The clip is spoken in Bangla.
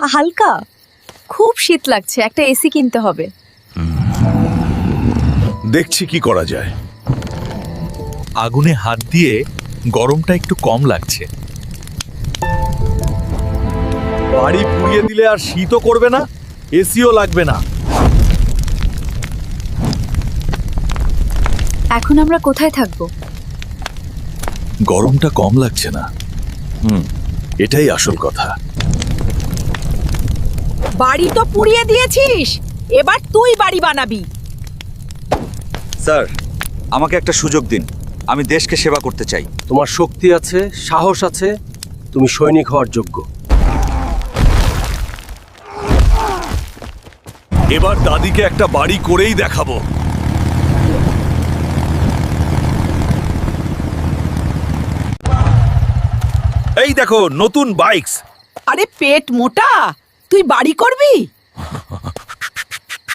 হালকা, খুব শীত লাগছে, একটা এসি কিনতে হবে। দেখছি কি করা যায়। আগুনে হাত দিয়ে গরমটা একটু কম লাগছে। বাড়ি পুড়িয়ে দিলে আর শীতও করবে না, এসিও লাগবে না। এখন আমরা কোথায় থাকবো? গরমটা কম লাগছে না। এটাই আসল কথা। বাড়ি তো পুড়িয়ে দিয়েছিস, এবার তুই বাড়ি বানাবি। স্যার, আমাকে একটা সুযোগ দিন, আমি দেশকে সেবা করতে চাই। তোমার শক্তি আছে, সাহস আছে, তুমি সৈনিক হওয়ার যোগ্য। এবার দাদিকে একটা বাড়ি করেই দেখাবো। এই দেখো নতুন বাইকস। আরে পেট মোটা, তুই বাড়ি করবি?